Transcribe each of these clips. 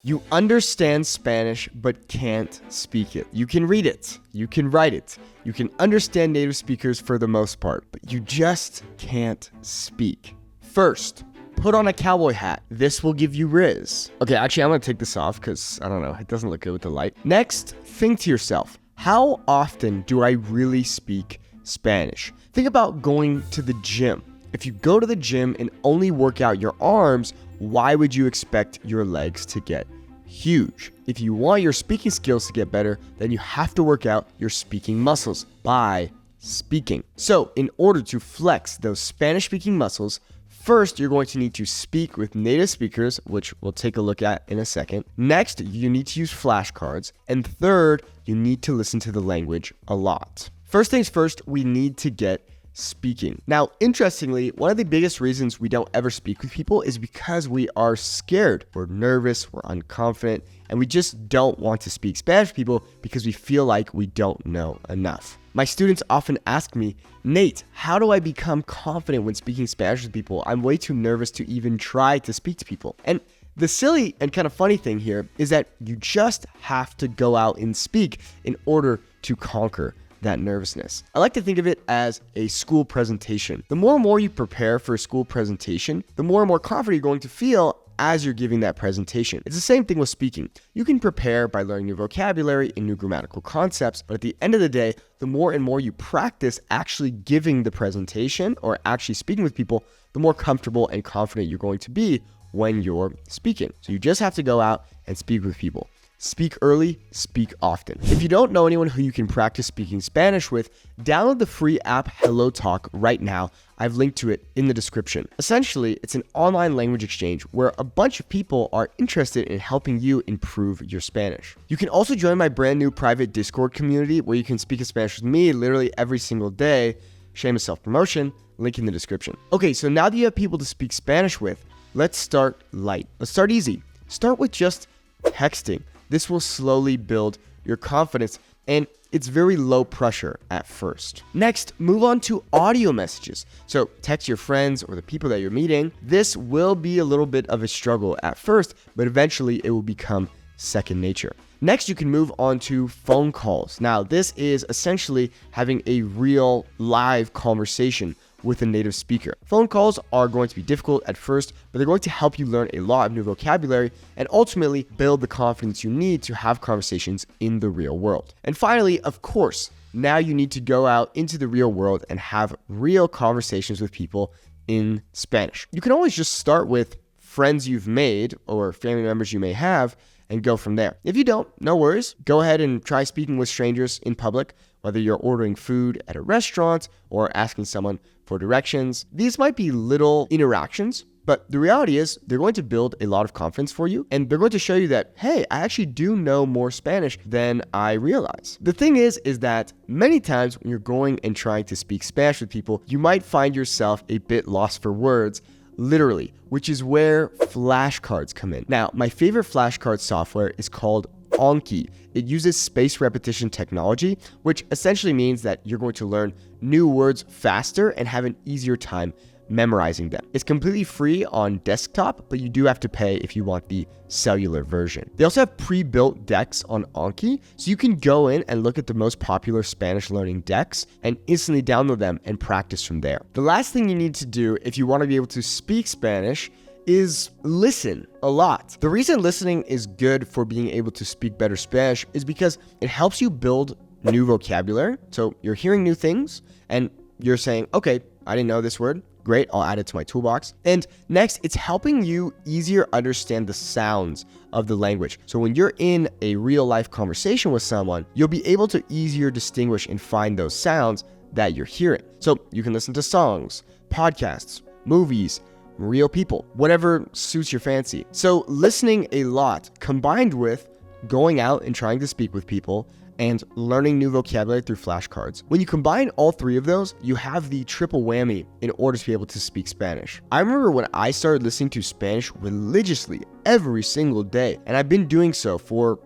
You understand Spanish but can't speak it. You can read it, you can write it, you can understand native speakers for the most part, but you just can't speak. First, put on a cowboy hat. This will give you riz. Okay, actually, I'm gonna take this off because, I don't know, it doesn't look good with the light. Next, think to yourself, how often do I really speak Spanish? Think about going to the gym. If you go to the gym and only work out your arms, why would you expect your legs to get huge? If you want your speaking skills to get better, then you have to work out your speaking muscles by speaking. So in order to flex those Spanish-speaking muscles, first, you're going to need to speak with native speakers, which we'll take a look at in a second. Next, you need to use flashcards. And third, you need to listen to the language a lot. First things first, we need to get speaking. Now, interestingly, one of the biggest reasons we don't ever speak with people is because we are scared. We're nervous, we're unconfident, and we just don't want to speak Spanish with people because we feel like we don't know enough. My students often ask me, Nate, how do I become confident when speaking Spanish with people? I'm way too nervous to even try to speak to people. And the silly and kind of funny thing here is that you just have to go out and speak in order to conquer that nervousness. I like to think of it as a school presentation. The more and more you prepare for a school presentation, the more and more confident you're going to feel as you're giving that presentation. It's the same thing with speaking. You can prepare by learning new vocabulary and new grammatical concepts, but at the end of the day, the more and more you practice actually giving the presentation or actually speaking with people, the more comfortable and confident you're going to be when you're speaking. So you just have to go out and speak with people. Speak early, speak often. If you don't know anyone who you can practice speaking Spanish with, download the free app Hello Talk right now. I've linked to it in the description. Essentially, it's an online language exchange where a bunch of people are interested in helping you improve your Spanish. You can also join my brand new private Discord community where you can speak in Spanish with me literally every single day. Shameless self-promotion, link in the description. Okay, so now that you have people to speak Spanish with, let's start light. Let's start easy. Start with just texting. This will slowly build your confidence, and it's very low pressure at first. Next, move on to audio messages. So text your friends or the people that you're meeting. This will be a little bit of a struggle at first, but eventually it will become second nature. Next, you can move on to phone calls. Now, this is essentially having a real live conversation with a native speaker. Phone calls are going to be difficult at first, but they're going to help you learn a lot of new vocabulary and ultimately build the confidence you need to have conversations in the real world. And finally, of course, now you need to go out into the real world and have real conversations with people in Spanish. You can always just start with friends you've made or family members you may have and go from there. If you don't, no worries. Go ahead and try speaking with strangers in public, whether you're ordering food at a restaurant or asking someone for directions. These might be little interactions, but the reality is they're going to build a lot of confidence for you, and they're going to show you that, hey, I actually do know more Spanish than I realize. The thing is that many times when you're going and trying to speak Spanish with people, you might find yourself a bit lost for words, literally, which is where flashcards come in. Now, my favorite flashcard software is called Anki. It uses spaced repetition technology, which essentially means that you're going to learn new words faster and have an easier time memorizing them. It's completely free on desktop, but you do have to pay if you want the cellular version. They also have pre-built decks on Anki, so you can go in and look at the most popular Spanish learning decks and instantly download them and practice from there. The last thing you need to do if you want to be able to speak Spanish is listen a lot. The reason listening is good for being able to speak better Spanish is because it helps you build new vocabulary. So you're hearing new things and you're saying, okay, I didn't know this word. Great, I'll add it to my toolbox. And next, it's helping you easier understand the sounds of the language. So when you're in a real life conversation with someone, you'll be able to easier distinguish and find those sounds that you're hearing. So you can listen to songs, podcasts, movies, real people, whatever suits your fancy. So listening a lot combined with going out and trying to speak with people and learning new vocabulary through flashcards. When you combine all three of those, you have the triple whammy in order to be able to speak Spanish. I remember when I started listening to Spanish religiously every single day, and I've been doing so for,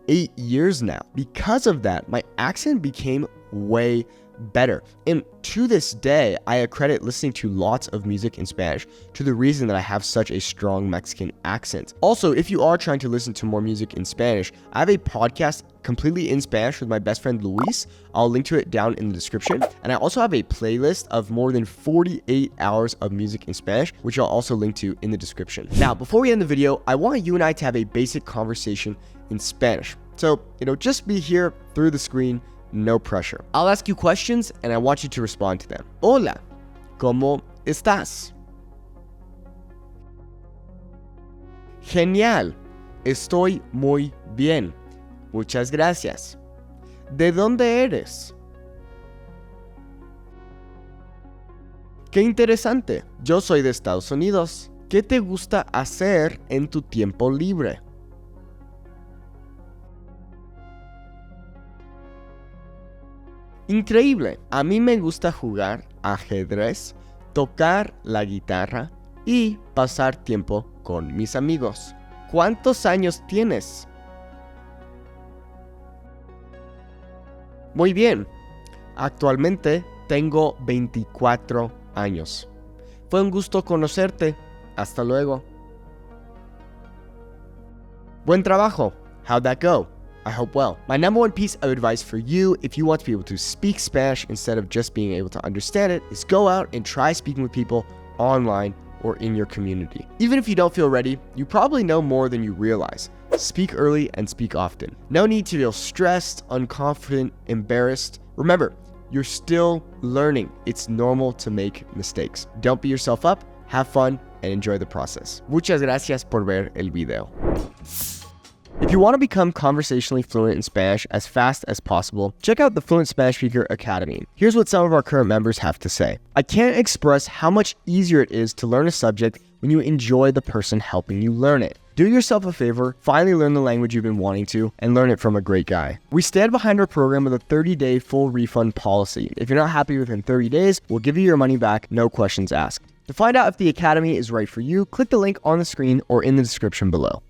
8 years now. Because of that, my accent became way better. And to this day, I accredit listening to lots of music in Spanish to the reason that I have such a strong Mexican accent. Also, if you are trying to listen to more music in Spanish, I have a podcast completely in Spanish with my best friend Luis. I'll link to it down in the description. And I also have a playlist of more than 48 hours of music in Spanish, which I'll also link to in the description. Now, before we end the video, I want you and I to have a basic conversation in Spanish. So, just be here through the screen, no pressure. I'll ask you questions and I want you to respond to them. Hola, ¿cómo estás? Genial, estoy muy bien. Muchas gracias. ¿De dónde eres? Qué interesante. Yo soy de Estados Unidos. ¿Qué te gusta hacer en tu tiempo libre? Increíble. A mí me gusta jugar ajedrez, tocar la guitarra y pasar tiempo con mis amigos. ¿Cuántos años tienes? Muy bien. Actualmente tengo 24 años. Fue un gusto conocerte. Hasta luego. Buen trabajo. How'd that go? I hope well. My number one piece of advice for you, if you want to be able to speak Spanish instead of just being able to understand it, is go out and try speaking with people online or in your community. Even if you don't feel ready, you probably know more than you realize. Speak early and speak often. No need to feel stressed, unconfident, embarrassed. Remember, you're still learning. It's normal to make mistakes. Don't beat yourself up, have fun, and enjoy the process. Muchas gracias por ver el video. If you want to become conversationally fluent in Spanish as fast as possible, check out the Fluent Spanish Speaker Academy. Here's what some of our current members have to say. I can't express how much easier it is to learn a subject when you enjoy the person helping you learn it. Do yourself a favor, finally learn the language you've been wanting to, and learn it from a great guy. We stand behind our program with a 30-day full refund policy. If you're not happy within 30 days, we'll give you your money back, no questions asked. To find out if the Academy is right for you, click the link on the screen or in the description below.